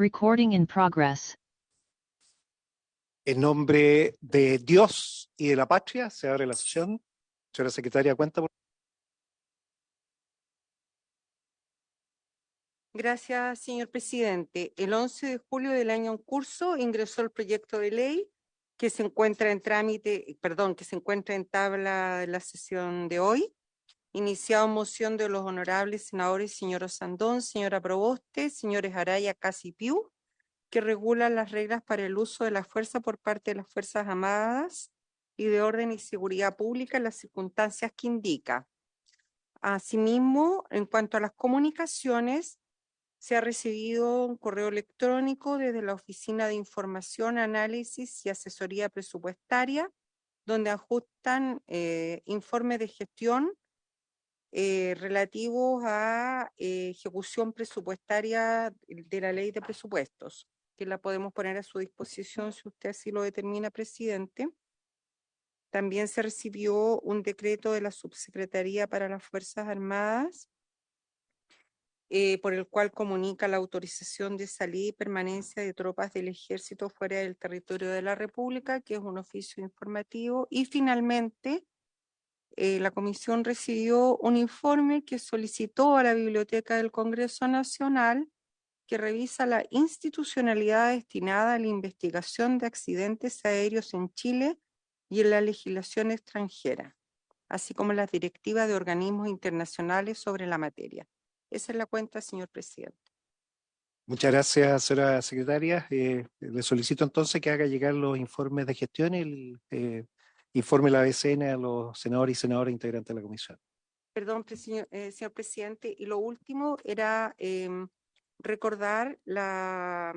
Recording in progress. En nombre de Dios y de la patria, se abre la sesión. Señora secretaria, cuenta. Gracias, señor presidente. El 11 de julio del año en curso ingresó el proyecto de ley que se encuentra en trámite, que se encuentra en tabla de la sesión de hoy. Iniciado moción de los honorables senadores señor Osandón, señora Proboste, señores Araya, Casi Piu, que regula las reglas para el uso de la fuerza por parte de las Fuerzas Armadas y de orden y seguridad pública en las circunstancias que indica. Asimismo, en cuanto a las comunicaciones, se ha recibido un correo electrónico desde la Oficina de Información, Análisis y Asesoría Presupuestaria, donde ajustan informes de gestión relativos a ejecución presupuestaria de la ley de presupuestos, que la podemos poner a su disposición si usted así lo determina, presidente. También se recibió un decreto de la Subsecretaría para las Fuerzas Armadas, por el cual comunica la autorización de salida y permanencia de tropas del ejército fuera del territorio de la República, que es un oficio informativo. Y finalmente, la comisión recibió un informe que solicitó a la Biblioteca del Congreso Nacional, que revisa la institucionalidad destinada a la investigación de accidentes aéreos en Chile y en la legislación extranjera, así como las directivas de organismos internacionales sobre la materia. Esa es la cuenta, señor presidente. Muchas gracias, señora secretaria. Le solicito entonces que haga llegar los informes de gestión y el informe de la BCN a los senadores y senadoras integrantes de la comisión. Perdón, señor presidente. Y lo último era recordar la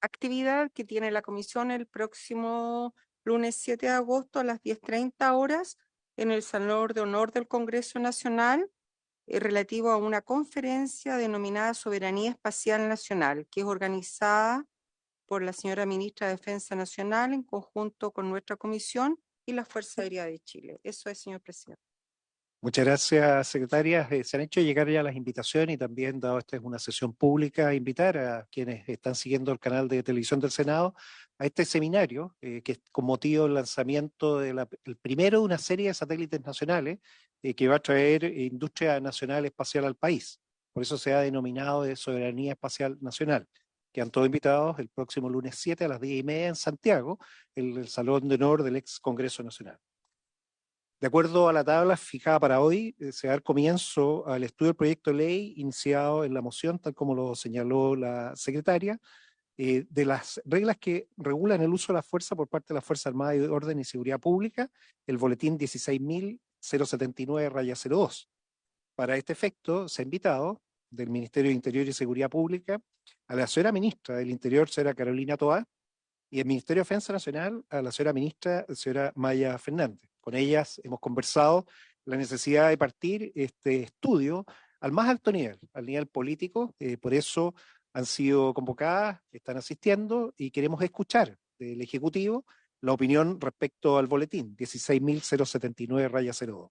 actividad que tiene la comisión el próximo lunes 7 de agosto a las 10:30 horas en el Salón de Honor del Congreso Nacional, relativo a una conferencia denominada Soberanía Espacial Nacional, que es organizada por la señora Ministra de Defensa Nacional en conjunto con nuestra comisión y la Fuerza Aérea de Chile. Eso es, señor presidente. Muchas gracias, secretaria. Se han hecho llegar ya las invitaciones y también, dado esta es una sesión pública, invitar a quienes están siguiendo el canal de televisión del Senado a este seminario, que es con motivo del lanzamiento del primero de una serie de satélites nacionales que va a traer industria nacional espacial al país. Por eso se ha denominado de Soberanía Espacial Nacional. Quedan todos invitados el próximo lunes 7 a las 10:30 en Santiago, en el Salón de Honor del ex Congreso Nacional. De acuerdo a la tabla fijada para hoy, se va a dar comienzo al estudio del proyecto de ley iniciado en la moción, tal como lo señaló la secretaria, de las reglas que regulan el uso de la fuerza por parte de las Fuerzas Armadas y de Orden y Seguridad Pública, el boletín 16.079-02. Para este efecto, se ha invitado del Ministerio de Interior y Seguridad Pública a la señora ministra del Interior, señora Carolina Toá, y el Ministerio de Defensa Nacional a la señora ministra, señora Maya Fernández. Con ellas hemos conversado la necesidad de partir este estudio al más alto nivel, al nivel político, por eso han sido convocadas, están asistiendo y queremos escuchar del Ejecutivo la opinión respecto al boletín 16.079-02.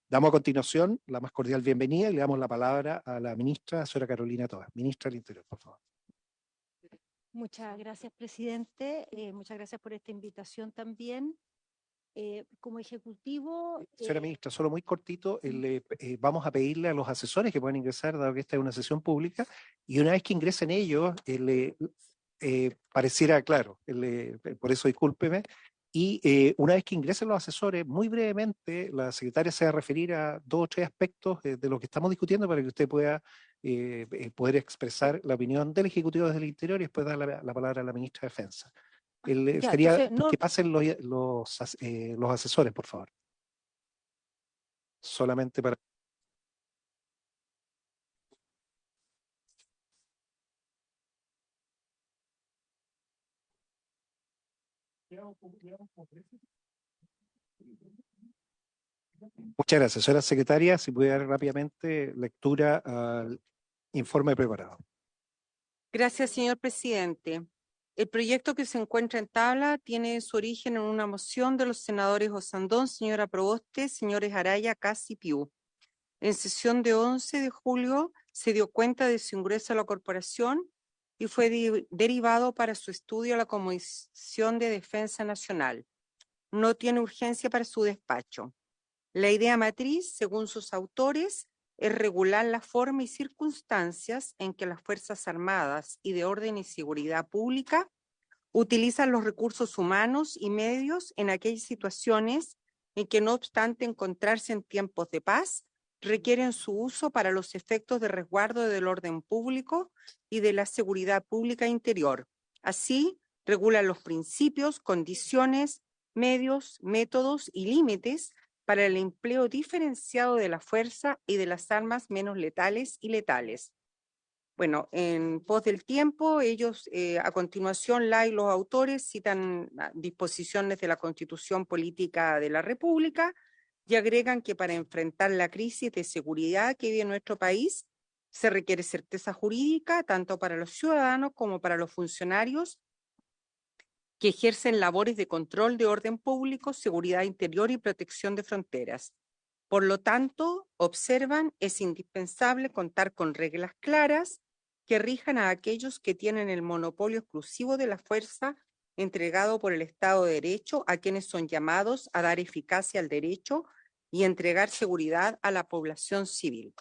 Damos a continuación la más cordial bienvenida y le damos la palabra a la ministra, señora Carolina Toá. Ministra del Interior, por favor. Muchas gracias, presidente. Muchas gracias por esta invitación también. Como ejecutivo... Señora ministra, solo muy cortito, vamos a pedirle a los asesores que puedan ingresar, dado que esta es una sesión pública, y una vez que ingresen ellos, pareciera claro, por eso discúlpeme, y una vez que ingresen los asesores, muy brevemente, la secretaria se va a referir a 2 o 3 aspectos de lo que estamos discutiendo para que usted pueda poder expresar la opinión del Ejecutivo desde el Interior y después dar la palabra a la ministra de Defensa. Sería entonces, no... que pasen los asesores, por favor. Solamente para... Muchas gracias, señora secretaria. Si puede dar rápidamente lectura al informe preparado. Gracias, señor presidente. El proyecto que se encuentra en tabla tiene su origen en una moción de los senadores Osandón, señora Proboste, señores Araya, Casi Piu. En sesión de 11 de julio se dio cuenta de su ingreso a la corporación y fue derivado para su estudio a la Comisión de Defensa Nacional. No tiene urgencia para su despacho. La idea matriz, según sus autores, es regular la forma y circunstancias en que las Fuerzas Armadas y de Orden y Seguridad Pública utilizan los recursos humanos y medios en aquellas situaciones en que, no obstante encontrarse en tiempos de paz, requieren su uso para los efectos de resguardo del orden público y de la seguridad pública interior. Así, regulan los principios, condiciones, medios, métodos y límites para el empleo diferenciado de la fuerza y de las armas menos letales y letales. Bueno, en pos del tiempo, ellos a continuación, la y los autores citan disposiciones de la Constitución Política de la República y agregan que para enfrentar la crisis de seguridad que vive nuestro país, se requiere certeza jurídica tanto para los ciudadanos como para los funcionarios que ejercen labores de control de orden público, seguridad interior y protección de fronteras. Por lo tanto, observan, es indispensable contar con reglas claras que rijan a aquellos que tienen el monopolio exclusivo de la fuerza entregado por el Estado de Derecho, a quienes son llamados a dar eficacia al derecho y entregar seguridad a la población civil.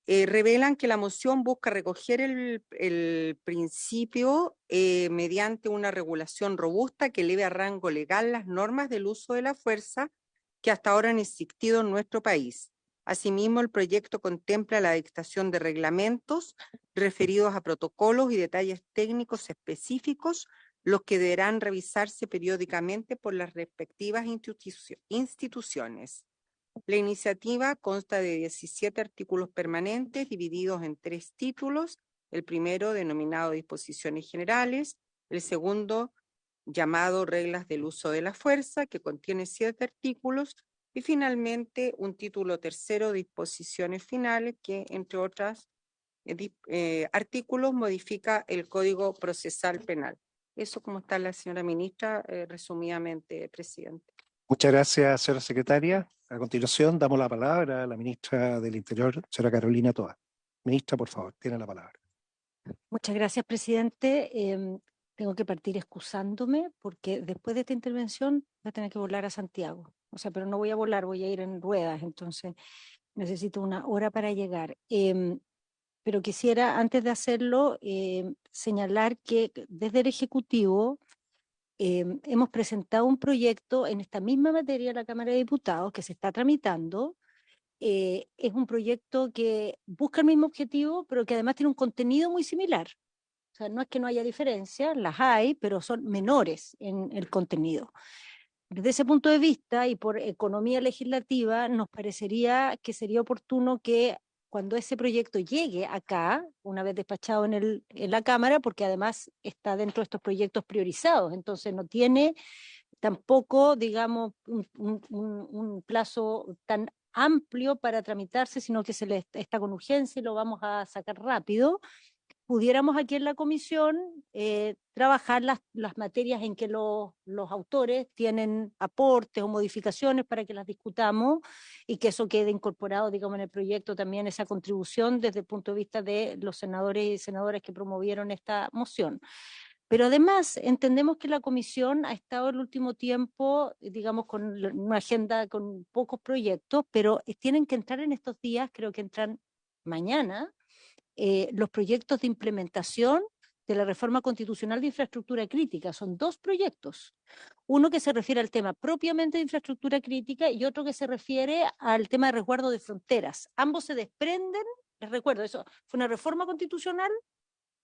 Revelan que la moción busca recoger el principio mediante una regulación robusta que eleve a rango legal las normas del uso de la fuerza que hasta ahora han existido en nuestro país. Asimismo, el proyecto contempla la dictación de reglamentos referidos a protocolos y detalles técnicos específicos, los que deberán revisarse periódicamente por las respectivas instituciones. La iniciativa consta de 17 artículos permanentes divididos en 3 títulos, el primero denominado Disposiciones Generales, el segundo llamado Reglas del Uso de la Fuerza, que contiene 7 artículos, y finalmente un título tercero, Disposiciones Finales, que entre otros artículos modifica el Código Procesal Penal. Eso, como está la señora ministra, resumidamente, presidente. Muchas gracias, señora secretaria. A continuación, damos la palabra a la ministra del Interior, señora Carolina Toa. Ministra, por favor, tiene la palabra. Muchas gracias, presidente. Tengo que partir excusándome porque después de esta intervención voy a tener que volar a Santiago. O sea, pero no voy a volar, voy a ir en ruedas, entonces necesito una hora para llegar. Pero quisiera, antes de hacerlo, señalar que desde el Ejecutivo hemos presentado un proyecto en esta misma materia a la Cámara de Diputados que se está tramitando. Es un proyecto que busca el mismo objetivo, pero que además tiene un contenido muy similar. O sea, no es que no haya diferencias, las hay, pero son menores en el contenido. Desde ese punto de vista y por economía legislativa, nos parecería que sería oportuno que cuando ese proyecto llegue acá, una vez despachado en la Cámara, porque además está dentro de estos proyectos priorizados, entonces no tiene tampoco, digamos, un plazo tan amplio para tramitarse, sino que se le está con urgencia y lo vamos a sacar rápido, pudiéramos aquí en la comisión trabajar las materias en que los autores tienen aportes o modificaciones para que las discutamos y que eso quede incorporado, digamos, en el proyecto también, esa contribución desde el punto de vista de los senadores y senadoras que promovieron esta moción. Pero además entendemos que la comisión ha estado el último tiempo, digamos, con una agenda con pocos proyectos, pero tienen que entrar en estos días, creo que entran mañana, los proyectos de implementación de la reforma constitucional de infraestructura crítica. Son 2 proyectos. Uno que se refiere al tema propiamente de infraestructura crítica y otro que se refiere al tema de resguardo de fronteras. Ambos se desprenden, les recuerdo, eso fue una reforma constitucional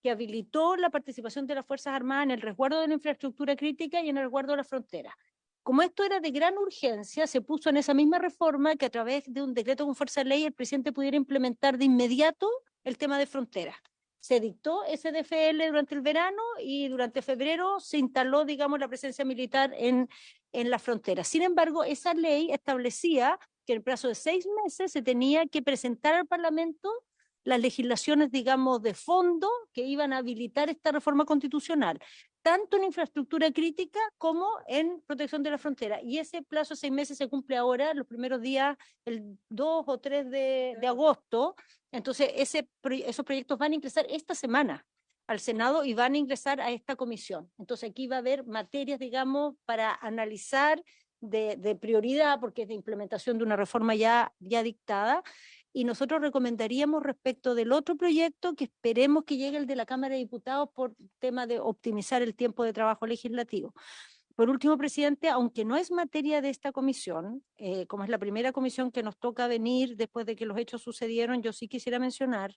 que habilitó la participación de las Fuerzas Armadas en el resguardo de la infraestructura crítica y en el resguardo de las fronteras. Como esto era de gran urgencia, se puso en esa misma reforma que a través de un decreto con fuerza de ley el presidente pudiera implementar de inmediato el tema de fronteras. Se dictó ese DFL durante el verano y durante febrero se instaló, digamos, la presencia militar en las fronteras. Sin embargo, esa ley establecía que en el plazo de 6 meses se tenía que presentar al Parlamento las legislaciones, digamos, de fondo que iban a habilitar esta reforma constitucional. tanto en infraestructura crítica como en protección de la frontera. Y ese plazo de 6 meses se cumple ahora, los primeros días, el 2 o 3 de agosto. Entonces, esos proyectos van a ingresar esta semana al Senado y van a ingresar a esta comisión. Entonces, aquí va a haber materias, digamos, para analizar de prioridad, porque es de implementación de una reforma ya dictada. Y nosotros recomendaríamos respecto del otro proyecto que esperemos que llegue el de la Cámara de Diputados por tema de optimizar el tiempo de trabajo legislativo. Por último, presidente, aunque no es materia de esta comisión, como es la primera comisión que nos toca venir después de que los hechos sucedieron, yo sí quisiera mencionar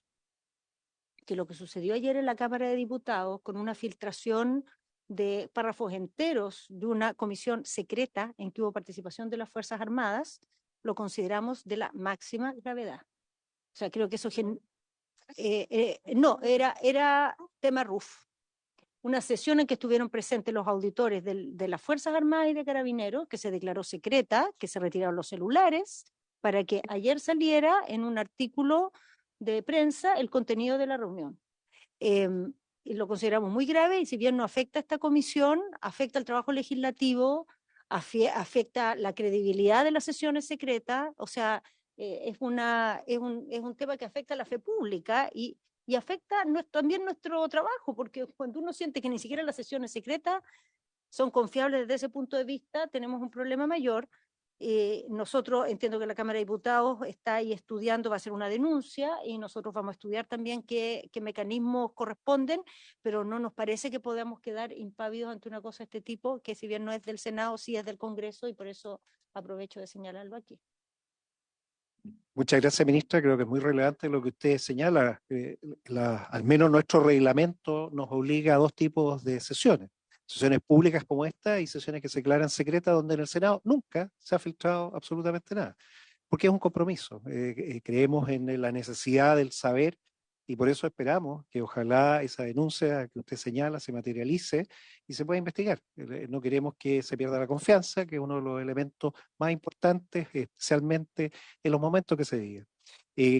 que lo que sucedió ayer en la Cámara de Diputados con una filtración de párrafos enteros de una comisión secreta en que hubo participación de las Fuerzas Armadas, lo consideramos de la máxima gravedad. O sea, creo que eso... no, era tema RUF. Una sesión en que estuvieron presentes los auditores de las Fuerzas Armadas y de Carabineros, que se declaró secreta, que se retiraron los celulares, para que ayer saliera en un artículo de prensa el contenido de la reunión. Y lo consideramos muy grave, y si bien no afecta a esta comisión, afecta al trabajo legislativo, afecta la credibilidad de las sesiones secretas, o sea, es un tema que afecta a la fe pública y afecta también nuestro trabajo, porque cuando uno siente que ni siquiera las sesiones secretas son confiables desde ese punto de vista, tenemos un problema mayor. Nosotros, entiendo que la Cámara de Diputados está ahí estudiando, va a hacer una denuncia, y nosotros vamos a estudiar también qué mecanismos corresponden, pero no nos parece que podamos quedar impávidos ante una cosa de este tipo, que si bien no es del Senado, sí es del Congreso, y por eso aprovecho de señalarlo aquí. Muchas gracias, ministra. Creo que es muy relevante lo que usted señala. Al menos nuestro reglamento nos obliga a dos tipos de sesiones. Sesiones públicas como esta y sesiones que se declaran secretas, donde en el Senado nunca se ha filtrado absolutamente nada, porque es un compromiso. Creemos en la necesidad del saber, y por eso esperamos que ojalá esa denuncia que usted señala se materialice y se pueda investigar. No queremos que se pierda la confianza, que es uno de los elementos más importantes, especialmente en los momentos que se viven.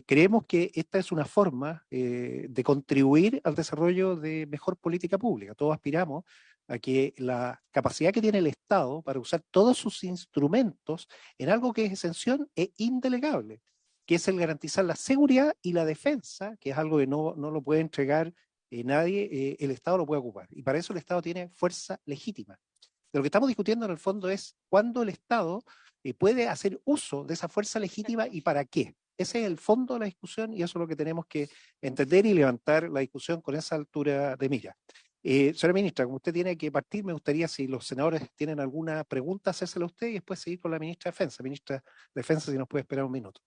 Creemos que esta es una forma de contribuir al desarrollo de mejor política pública. Todos aspiramos a que la capacidad que tiene el Estado para usar todos sus instrumentos en algo que es esencial e indelegable, que es el garantizar la seguridad y la defensa, que es algo que no lo puede entregar nadie, el Estado lo puede ocupar. Y para eso el Estado tiene fuerza legítima. Lo que estamos discutiendo en el fondo es cuándo el Estado puede hacer uso de esa fuerza legítima y para qué. Ese es el fondo de la discusión, y eso es lo que tenemos que entender y levantar la discusión con esa altura de mira. Señora ministra, como usted tiene que partir, me gustaría, si los senadores tienen alguna pregunta, hacérsela a usted y después seguir con la ministra de Defensa. Ministra de Defensa, si nos puede esperar un minuto.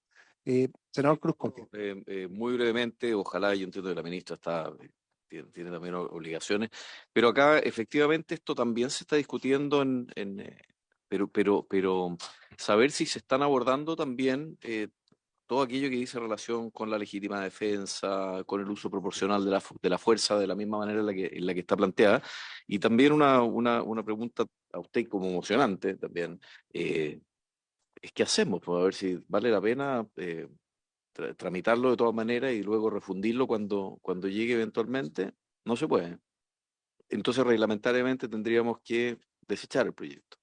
Senador Cruz Coque. Muy brevemente, ojalá, yo entiendo que la ministra tiene también obligaciones, pero acá efectivamente esto también se está discutiendo pero saber si se están abordando también todo aquello que dice relación con la legítima defensa, con el uso proporcional de la fuerza, de la misma manera en la que está planteada. Y también una pregunta a usted como emocionante también, es qué hacemos, pues, a ver si vale la pena tramitarlo de todas maneras y luego refundirlo cuando llegue eventualmente. No se puede. Entonces, reglamentariamente tendríamos que desechar el proyecto.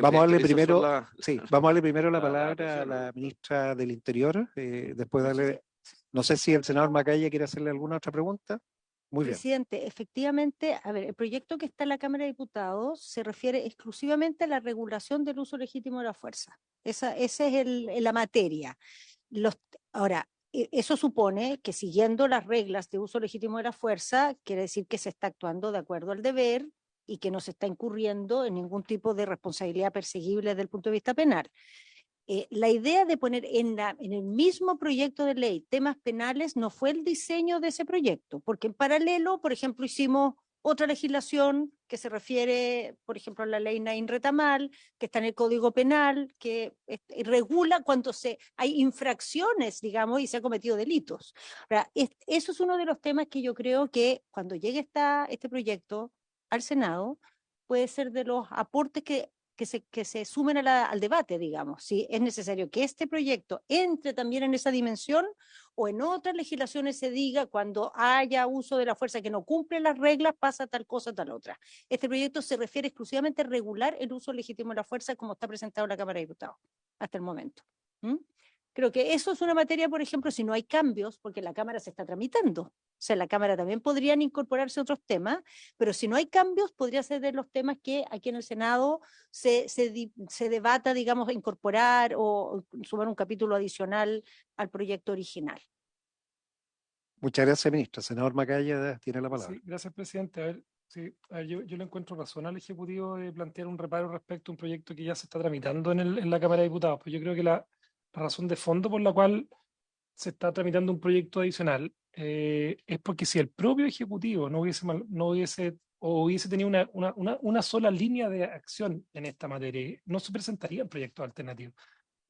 Vamos a darle Esas primero, son vamos a darle primero la la palabra a apreciación, la ministra del Interior, después darle, no sé si el senador Macaya quiere hacerle alguna otra pregunta. Muy bien. Presidente, efectivamente, a ver, el proyecto que está en la Cámara de Diputados se refiere exclusivamente a la regulación del uso legítimo de la fuerza. Esa es la materia. Ahora, eso supone que, siguiendo las reglas de uso legítimo de la fuerza, quiere decir que se está actuando de acuerdo al deber y que no se está incurriendo en ningún tipo de responsabilidad perseguible desde el punto de vista penal. La idea de poner en el mismo proyecto de ley temas penales no fue el diseño de ese proyecto, porque en paralelo, por ejemplo, hicimos otra legislación que se refiere, por ejemplo, a la ley Nain Retamal, que está en el Código Penal, que regula cuando hay infracciones, digamos, y se han cometido delitos. Ahora, eso es uno de los temas que yo creo que cuando llegue este proyecto al Senado, puede ser de los aportes que que se sumen al debate, digamos, si es necesario que este proyecto entre también en esa dimensión o en otras legislaciones se diga cuando haya uso de la fuerza que no cumple las reglas pasa tal cosa, tal otra. Este proyecto se refiere exclusivamente a regular el uso legítimo de la fuerza como está presentado en la Cámara de Diputados hasta el momento. Creo que eso es una materia, por ejemplo, si no hay cambios, porque la Cámara se está tramitando. O sea, en la Cámara también podrían incorporarse otros temas, pero si no hay cambios, podría ser de los temas que aquí en el Senado se debata, digamos, incorporar o sumar un capítulo adicional al proyecto original. Muchas gracias, ministra. Senador Macaya tiene la palabra. Sí, gracias, presidente. A ver, yo le encuentro razón al Ejecutivo de plantear un reparo respecto a un proyecto que ya se está tramitando en la Cámara de Diputados. Pues yo creo que la razón de fondo por la cual se está tramitando un proyecto adicional es porque si el propio Ejecutivo no hubiese tenido una sola línea de acción en esta materia, no se presentarían proyectos alternativos.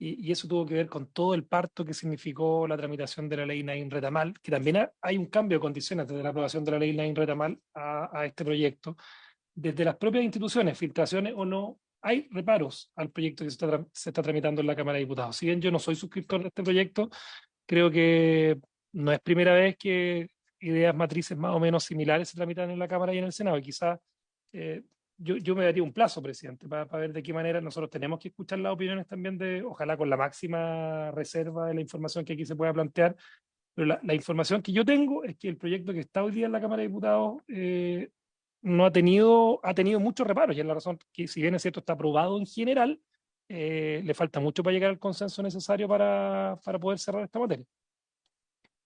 Y eso tuvo que ver con todo el parto que significó la tramitación de la ley Nain Retamal, que también hay un cambio de condiciones desde la aprobación de la ley Nain Retamal a este proyecto. Desde las propias instituciones, filtraciones o no, hay reparos al proyecto que se está tramitando en la Cámara de Diputados. Si bien yo no soy suscriptor de este proyecto, creo que no es primera vez que ideas matrices más o menos similares se tramitan en la Cámara y en el Senado. Y quizás yo me daría un plazo, presidente, para ver de qué manera nosotros tenemos que escuchar las opiniones también ojalá con la máxima reserva de la información que aquí se pueda plantear, pero la información que yo tengo es que el proyecto que está hoy día en la Cámara de Diputados no ha tenido muchos reparos, y es la razón que, si bien es cierto, está aprobado en general, le falta mucho para llegar al consenso necesario para poder cerrar esta materia.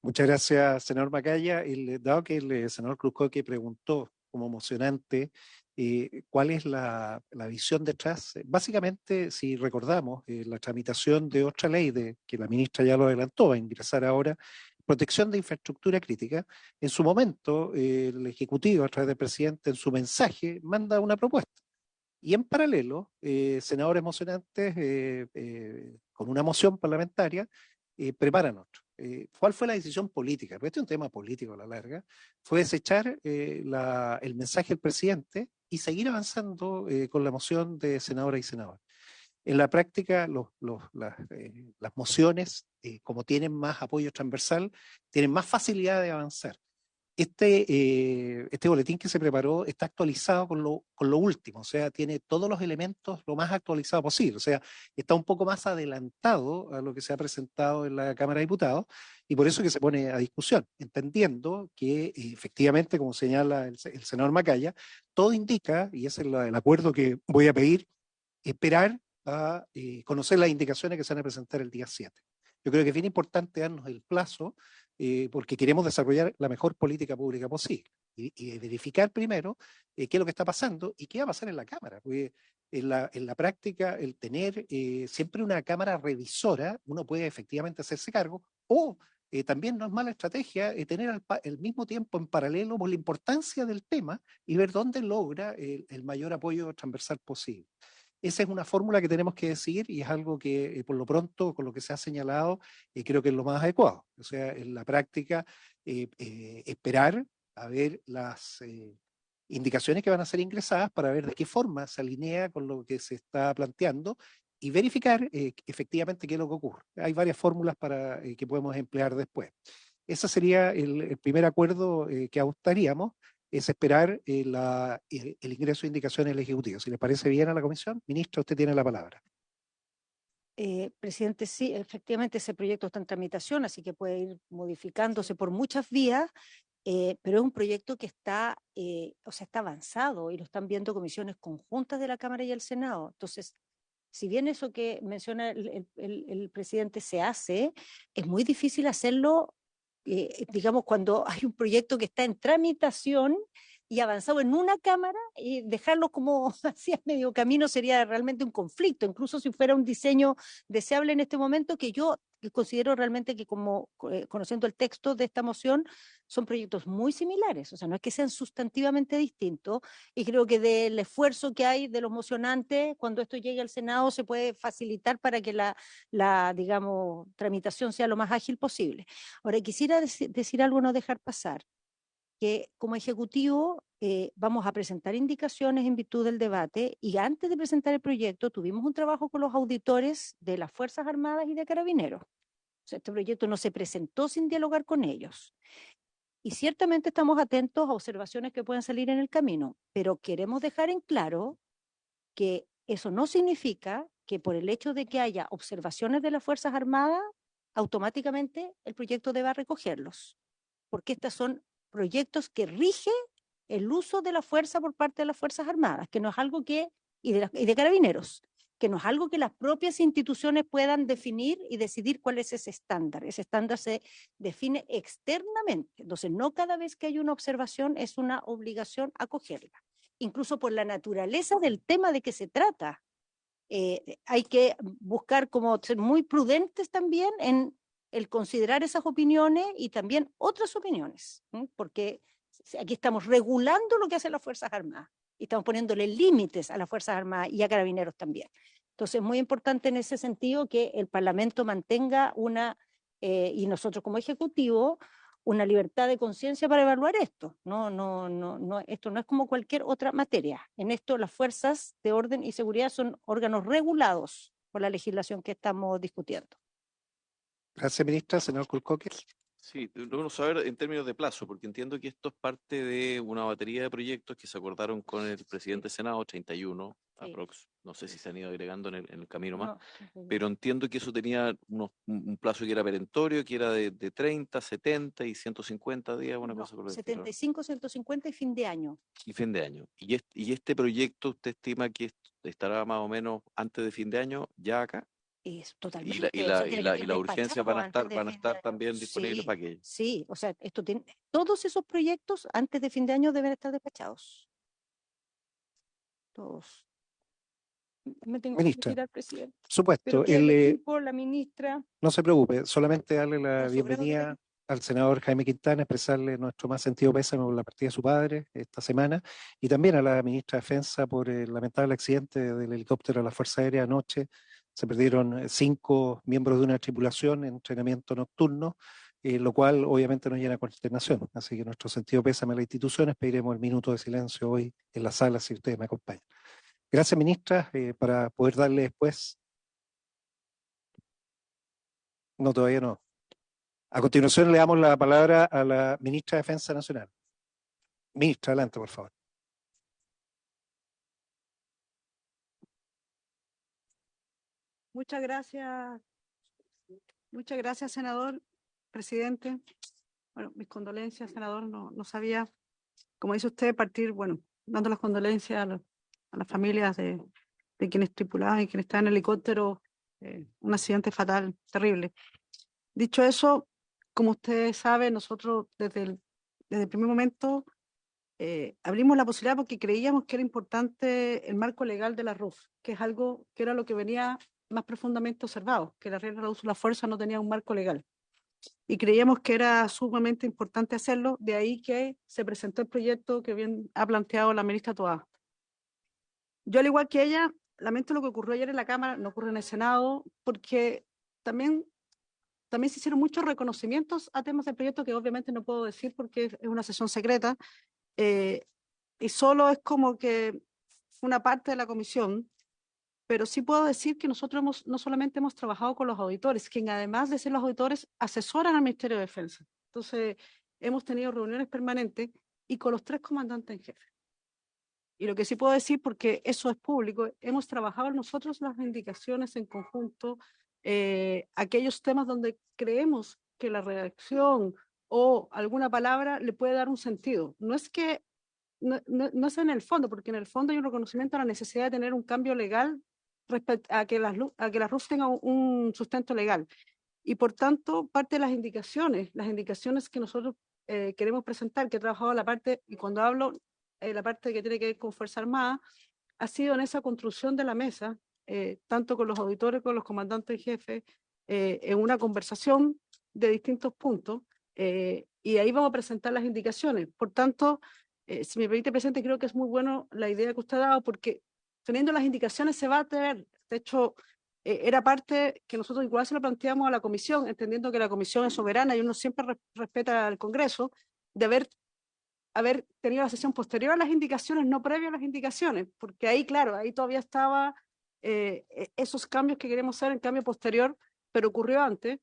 Muchas gracias, senador Macaya. Dado que el senador Cruzcoque preguntó como mocionante cuál es la visión detrás, básicamente, si recordamos, la tramitación de otra ley que la ministra ya lo adelantó, va a ingresar ahora, protección de infraestructura crítica. En su momento, el Ejecutivo, a través del presidente, en su mensaje, manda una propuesta. Y en paralelo, senadores mocionantes, con una moción parlamentaria, preparan otro. ¿Cuál fue la decisión política? Porque este es un tema político a la larga. Fue desechar el mensaje del presidente y seguir avanzando con la moción de senadoras y senadores. En la práctica, las mociones, como tienen más apoyo transversal, tienen más facilidad de avanzar. Este boletín que se preparó está actualizado con lo último, o sea, tiene todos los elementos lo más actualizado posible, o sea, está un poco más adelantado a lo que se ha presentado en la Cámara de Diputados, y por eso que se pone a discusión, entendiendo que efectivamente, como señala el senador Macaya, todo indica, y ese es el acuerdo que voy a pedir, esperar a conocer las indicaciones que se van a presentar el día 7. Yo creo que es bien importante darnos el plazo porque queremos desarrollar la mejor política pública posible y verificar primero qué es lo que está pasando y qué va a pasar en la Cámara. Porque en la práctica, el tener siempre una Cámara revisora, uno puede efectivamente hacerse cargo, o también no es mala estrategia tener al mismo tiempo en paralelo por la importancia del tema y ver dónde logra el mayor apoyo transversal posible. Esa es una fórmula que tenemos que seguir y es algo que, por lo pronto, con lo que se ha señalado, creo que es lo más adecuado. O sea, en la práctica, esperar a ver las indicaciones que van a ser ingresadas para ver de qué forma se alinea con lo que se está planteando y verificar efectivamente qué es lo que ocurre. Hay varias fórmulas que podemos emplear después. Ese sería el primer acuerdo que adoptaríamos, es esperar el ingreso de indicaciones del Ejecutivo. Si le parece bien a la Comisión, ministra, usted tiene la palabra. Presidente, sí, efectivamente ese proyecto está en tramitación, así que puede ir modificándose por muchas vías, pero es un proyecto que está avanzado y lo están viendo comisiones conjuntas de la Cámara y el Senado. Entonces, si bien eso que menciona el presidente se hace, es muy difícil hacerlo, digamos, cuando hay un proyecto que está en tramitación y avanzado en una Cámara, y dejarlo como así a medio camino sería realmente un conflicto, incluso si fuera un diseño deseable en este momento, que yo considero realmente que como conociendo el texto de esta moción, son proyectos muy similares, o sea, no es que sean sustantivamente distintos, y creo que del esfuerzo que hay de los mocionantes, cuando esto llegue al Senado, se puede facilitar para que digamos, tramitación sea lo más ágil posible. Ahora, quisiera decir algo, no dejar pasar, que como Ejecutivo vamos a presentar indicaciones en virtud del debate y antes de presentar el proyecto tuvimos un trabajo con los auditores de las Fuerzas Armadas y de Carabineros. O sea, este proyecto no se presentó sin dialogar con ellos. Y ciertamente estamos atentos a observaciones que puedan salir en el camino, pero queremos dejar en claro que eso no significa que por el hecho de que haya observaciones de las Fuerzas Armadas, automáticamente el proyecto deba recogerlos, porque estos son proyectos que rigen el uso de la fuerza por parte de las Fuerzas Armadas, que no es algo que, y de Carabineros, que no es algo que las propias instituciones puedan definir y decidir cuál es ese estándar. Ese estándar se define externamente. Entonces, no cada vez que hay una observación es una obligación acogerla. Incluso por la naturaleza del tema de que se trata. Hay que buscar como ser muy prudentes también en el considerar esas opiniones y también otras opiniones, ¿sí? Porque aquí estamos regulando lo que hacen las Fuerzas Armadas y estamos poniéndole límites a las Fuerzas Armadas y a Carabineros también. Entonces es muy importante en ese sentido que el Parlamento mantenga y nosotros como Ejecutivo, una libertad de conciencia para evaluar esto. Esto no es como cualquier otra materia. En esto las fuerzas de orden y seguridad son órganos regulados por la legislación que estamos discutiendo. Gracias, ministra. Senador Kulkoke. Sí, bueno saber en términos de plazo, porque entiendo que esto es parte de una batería de proyectos que se acordaron con el presidente del Senado, 31, Sí. aprox. No sé si se han ido agregando en el camino más, No. pero entiendo que eso tenía un plazo que era perentorio, que era de 30, 70 y 150 días, una cosa por el estilo. 75, 150 y fin de año. Y fin de año. Y este proyecto, ¿usted estima que estará más o menos antes de fin de año ya acá? Es Y totalmente. las urgencias van a estar también disponibles Sí, para aquello. sí, o sea, todos esos proyectos antes de fin de año deben estar despachados. Todos. Me tengo que Ministra, retirar, presidente. por supuesto. Pero queda el equipo, la ministra. No se preocupe, solamente darle la Nos bienvenida sobraron al senador Jaime Quintana, expresarle nuestro más sentido pésame por la partida de su padre esta semana, y también a la ministra de Defensa por el lamentable accidente del helicóptero de la Fuerza Aérea anoche. Se perdieron 5 miembros de una tripulación en entrenamiento nocturno, lo cual obviamente nos llena de consternación. Así que nuestro sentido pésame a las instituciones, pediremos el minuto de silencio hoy en la sala si ustedes me acompañan. Gracias, ministra, para poder darle después. No, todavía no. A continuación le damos la palabra a la ministra de Defensa Nacional. Ministra, adelante, por favor. Muchas gracias, senador, presidente. Bueno, mis condolencias, senador, no sabía, como dice usted, partir, bueno, dando las condolencias a las familias de quienes tripulaban y quienes estaban en el helicóptero, un accidente fatal, terrible. Dicho eso, como usted sabe, nosotros desde el primer momento abrimos la posibilidad porque creíamos que era importante el marco legal de la RUF, que es algo que era lo que venía más profundamente observado, que la regla de uso de la fuerza no tenía un marco legal. Y creíamos que era sumamente importante hacerlo, de ahí que se presentó el proyecto que bien ha planteado la ministra Toá. Yo, al igual que ella, lamento lo que ocurrió ayer en la Cámara, no ocurre en el Senado, porque también se hicieron muchos reconocimientos a temas del proyecto que obviamente no puedo decir porque es una sesión secreta, y solo es como que una parte de la comisión, pero sí puedo decir que nosotros no solamente hemos trabajado con los auditores, quien además de ser los auditores asesoran al Ministerio de Defensa. Entonces, hemos tenido reuniones permanentes y con los 3 comandantes en jefe. Y lo que sí puedo decir, porque eso es público, hemos trabajado nosotros las indicaciones en conjunto, aquellos temas donde creemos que la redacción o alguna palabra le puede dar un sentido. No es que no es en el fondo, porque en el fondo hay un reconocimiento a la necesidad de tener un cambio legal respecto a que las RUF tengan un sustento legal. Y por tanto, parte de las indicaciones que nosotros queremos presentar, que he trabajado la parte, y cuando hablo, la parte que tiene que ver con Fuerza Armada, ha sido en esa construcción de la mesa, tanto con los auditores, con los comandantes y jefes, en una conversación de distintos puntos, y ahí vamos a presentar las indicaciones. Por tanto, si me permite, presidente, creo que es muy bueno la idea que usted ha dado, porque teniendo las indicaciones se va a tener, de hecho, era parte que nosotros igual se lo planteamos a la comisión, entendiendo que la comisión es soberana y uno siempre respeta al Congreso, de haber haber tenido la sesión posterior a las indicaciones, no previo a las indicaciones, porque ahí, claro, ahí todavía estaba esos cambios que queremos hacer en cambio posterior, pero ocurrió antes,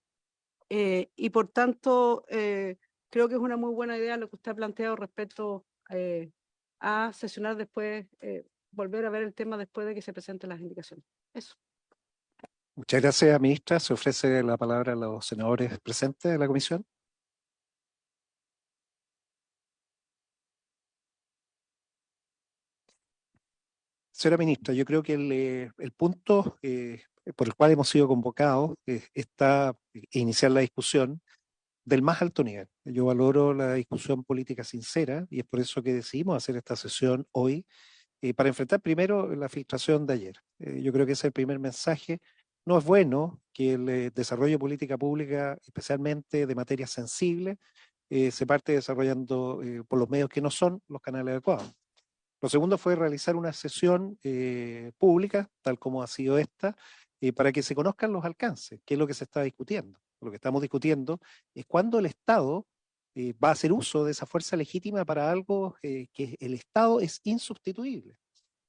y por tanto creo que es una muy buena idea lo que usted ha planteado respecto a sesionar después, volver a ver el tema después de que se presenten las indicaciones. Eso. Muchas gracias, ministra. Se ofrece la palabra a los senadores presentes de la comisión. Señora ministra, yo creo que el punto por el cual hemos sido convocados está iniciar la discusión del más alto nivel. Yo valoro la discusión política sincera y es por eso que decidimos hacer esta sesión hoy para enfrentar primero la filtración de ayer. Yo creo que ese es el primer mensaje. No es bueno que el desarrollo de política pública, especialmente de materias sensibles, se parte desarrollando por los medios que no son los canales adecuados. Lo segundo fue realizar una sesión pública, tal como ha sido esta, para que se conozcan los alcances, qué es lo que se está discutiendo. Lo que estamos discutiendo es cuándo el Estado va a hacer uso de esa fuerza legítima para algo que el Estado es insustituible.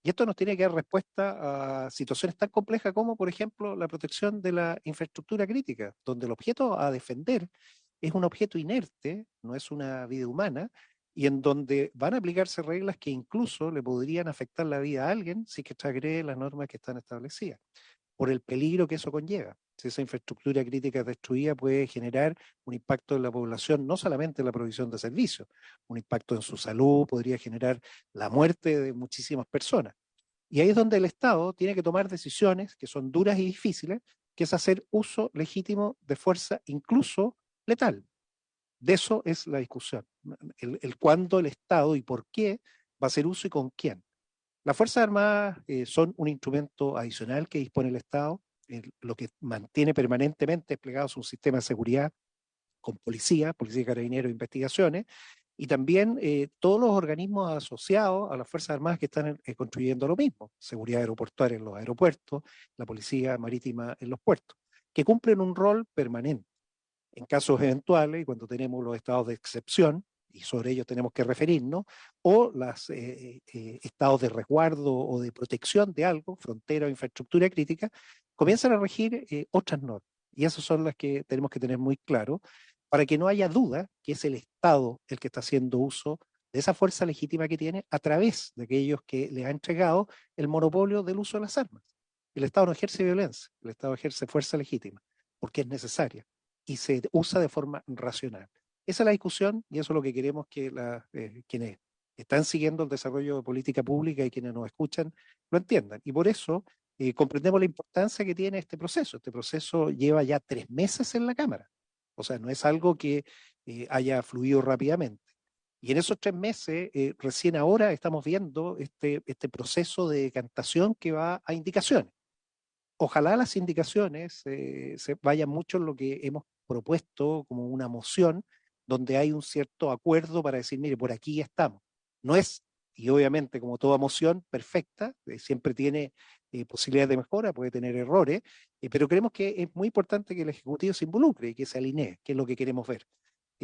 Y esto nos tiene que dar respuesta a situaciones tan complejas como, por ejemplo, la protección de la infraestructura crítica, donde el objeto a defender es un objeto inerte, no es una vida humana, y en donde van a aplicarse reglas que incluso le podrían afectar la vida a alguien si que transgrede las normas que están establecidas, por el peligro que eso conlleva. Si esa infraestructura crítica es destruida, puede generar un impacto en la población, no solamente en la provisión de servicios, un impacto en su salud, podría generar la muerte de muchísimas personas. Y ahí es donde el Estado tiene que tomar decisiones que son duras y difíciles, que es hacer uso legítimo de fuerza, incluso letal. De eso es la discusión, el cuándo el Estado y por qué va a hacer uso y con quién. Las Fuerzas Armadas son un instrumento adicional que dispone el Estado, lo que mantiene permanentemente desplegado su sistema de seguridad con policía, carabineros, investigaciones, y también todos los organismos asociados a las Fuerzas Armadas que están construyendo lo mismo, seguridad aeroportuaria en los aeropuertos, la policía marítima en los puertos, que cumplen un rol permanente. En casos eventuales, y cuando tenemos los estados de excepción, y sobre ellos tenemos que referirnos, o los estados de resguardo o de protección de algo, frontera o infraestructura crítica, comienzan a regir otras normas. Y esas son las que tenemos que tener muy claro, para que no haya duda que es el Estado el que está haciendo uso de esa fuerza legítima que tiene a través de aquellos que le ha entregado el monopolio del uso de las armas. El Estado no ejerce violencia, el Estado ejerce fuerza legítima, porque es necesaria y se usa de forma racional. Esa es la discusión y eso es lo que queremos que quienes están siguiendo el desarrollo de política pública y quienes nos escuchan lo entiendan. Y por eso comprendemos la importancia que tiene este proceso. Este proceso lleva ya 3 meses en la Cámara. O sea, no es algo que haya fluido rápidamente. Y en esos 3 meses, recién ahora estamos viendo este proceso de decantación que va a indicaciones. Ojalá las indicaciones se vayan mucho en lo que hemos propuesto como una moción, donde hay un cierto acuerdo para decir, mire, por aquí estamos. No es, y obviamente como toda moción, perfecta, siempre tiene posibilidades de mejora, puede tener errores, pero creemos que es muy importante que el Ejecutivo se involucre y que se alinee, que es lo que queremos ver.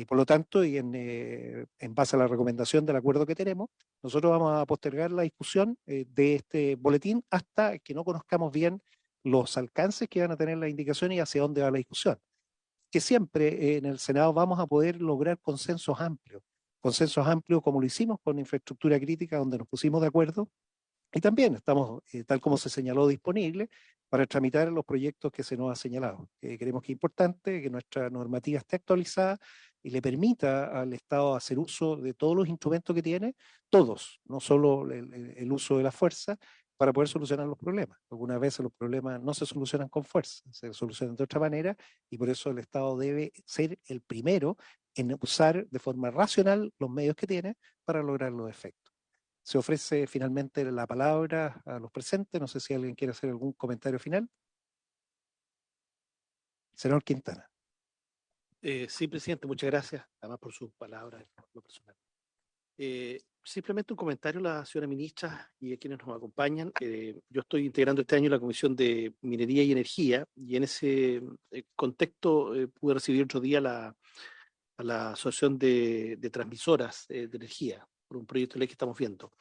Por lo tanto, y en base a la recomendación del acuerdo que tenemos, nosotros vamos a postergar la discusión de este boletín hasta que no conozcamos bien los alcances que van a tener las indicaciones y hacia dónde va la discusión. Que siempre en el Senado vamos a poder lograr consensos amplios como lo hicimos con infraestructura crítica, donde nos pusimos de acuerdo, y también estamos, tal como se señaló, disponibles para tramitar los proyectos que se nos ha señalado. Creemos que es importante que nuestra normativa esté actualizada y le permita al Estado hacer uso de todos los instrumentos que tiene, todos, no solo el uso de la fuerza, para poder solucionar los problemas. Algunas veces los problemas no se solucionan con fuerza, se solucionan de otra manera y por eso el Estado debe ser el primero en usar de forma racional los medios que tiene para lograr los efectos. Se ofrece finalmente la palabra a los presentes. No sé si alguien quiere hacer algún comentario final. Senador Quintana. Sí, presidente, muchas gracias, además por sus palabras, lo personal. Simplemente un comentario a la señora ministra y a quienes nos acompañan. Yo estoy integrando este año la Comisión de Minería y Energía y en ese contexto pude recibir otro día a la Asociación de Transmisoras de Energía, por un proyecto de ley que estamos viendo.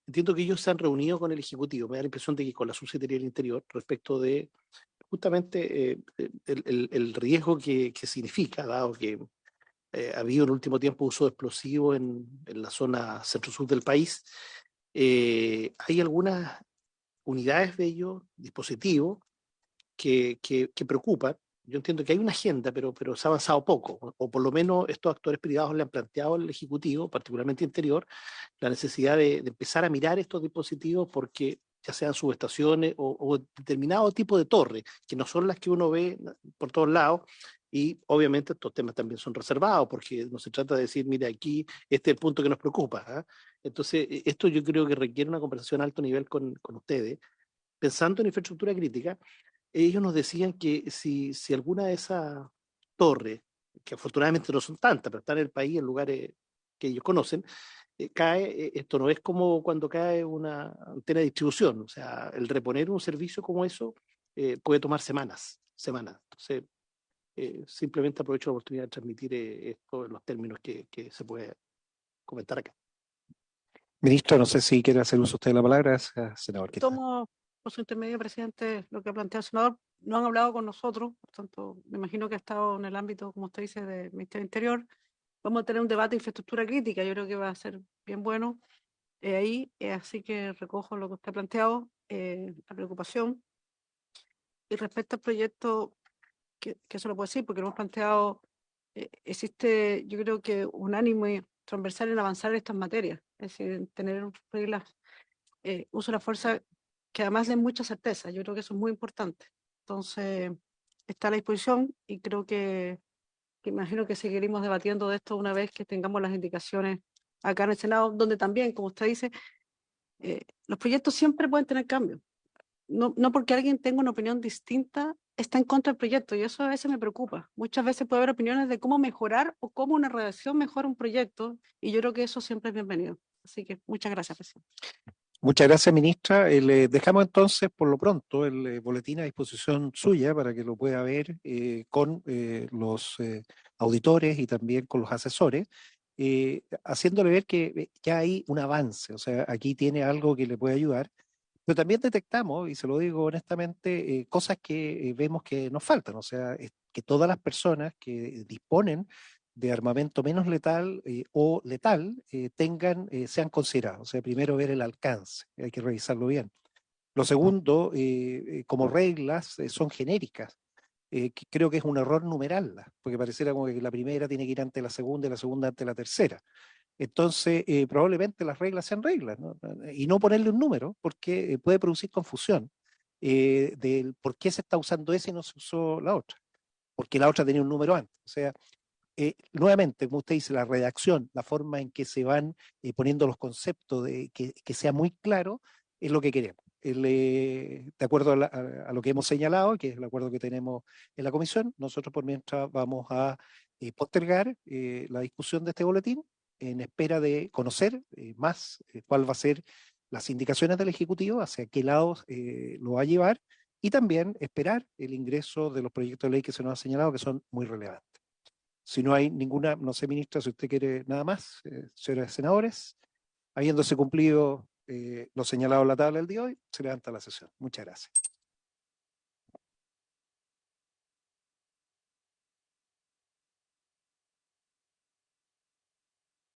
Entiendo que ellos se han reunido con el Ejecutivo, me da la impresión de que con la Subsecretaría del Interior, respecto de justamente el riesgo que significa, dado que ha habido en el último tiempo uso de explosivos en la zona centro-sur del país. Hay algunas unidades de ellos, dispositivos, que preocupan. Yo entiendo que hay una agenda, pero se ha avanzado poco, o por lo menos estos actores privados le han planteado al Ejecutivo, particularmente Interior, la necesidad de empezar a mirar estos dispositivos porque ya sean subestaciones o determinado tipo de torre, que no son las que uno ve por todos lados, y obviamente estos temas también son reservados, porque no se trata de decir, mira, aquí este es el punto que nos preocupa, ¿eh? Entonces, esto yo creo que requiere una conversación a alto nivel con ustedes, pensando en infraestructura crítica. Ellos nos decían que si alguna de esas torres, que afortunadamente no son tantas, pero están en el país, en lugares que ellos conocen, cae, esto no es como cuando cae una antena de distribución, o sea, el reponer un servicio como eso puede tomar semanas. Entonces, simplemente aprovecho la oportunidad de transmitir esto en los términos que se puede comentar acá. Ministro, no sé si quiere hacer uso usted de la palabra, senador. Tomo por su intermedio, presidente, lo que ha planteado el senador. No han hablado con nosotros, por tanto, me imagino que ha estado en el ámbito, como usted dice, del Ministerio del Interior. Vamos a tener un debate de infraestructura crítica, yo creo que va a ser bien bueno ahí, así que recojo lo que usted ha planteado, la preocupación. Y respecto al proyecto, que eso lo puedo decir, porque lo hemos planteado, existe, yo creo que un ánimo transversal en avanzar en estas materias, es decir, en tener reglas, uso de la fuerza que además den mucha certeza. Yo creo que eso es muy importante. Entonces, está a la disposición y creo que imagino que seguiremos debatiendo de esto una vez que tengamos las indicaciones acá en el Senado, donde también, como usted dice, los proyectos siempre pueden tener cambios. No porque alguien tenga una opinión distinta está en contra del proyecto, y eso a veces me preocupa. Muchas veces puede haber opiniones de cómo mejorar o cómo una redacción mejora un proyecto, y yo creo que eso siempre es bienvenido. Así que muchas gracias, presidente. Muchas gracias, ministra. Le dejamos entonces, por lo pronto, el boletín a disposición suya para que lo pueda ver con los auditores y también con los asesores, haciéndole ver que ya hay un avance, o sea, aquí tiene algo que le puede ayudar, pero también detectamos, y se lo digo honestamente, cosas que vemos que nos faltan, o sea, que todas las personas que disponen de armamento menos letal o letal sean considerados. O sea, primero ver el alcance, hay que revisarlo bien. Lo segundo, como reglas, son genéricas. Creo que es un error numerarlas, porque pareciera como que la primera tiene que ir ante la segunda y la segunda ante la tercera. Entonces, probablemente las reglas sean reglas, ¿no? Y no ponerle un número, porque puede producir confusión del por qué se está usando esa y no se usó la otra, porque la otra tenía un número antes. O sea, nuevamente, como usted dice, la redacción, la forma en que se van poniendo los conceptos, que sea muy claro, es lo que queremos. De acuerdo a lo que hemos señalado, que es el acuerdo que tenemos en la comisión, nosotros por mientras vamos a postergar la discusión de este boletín en espera de conocer más cuál va a ser las indicaciones del Ejecutivo, hacia qué lado lo va a llevar, y también esperar el ingreso de los proyectos de ley que se nos ha señalado, que son muy relevantes. Si no hay ninguna, no sé, ministra, si usted quiere nada más, señores senadores, habiéndose cumplido lo señalado en la tabla del día de hoy, se levanta la sesión. Muchas gracias.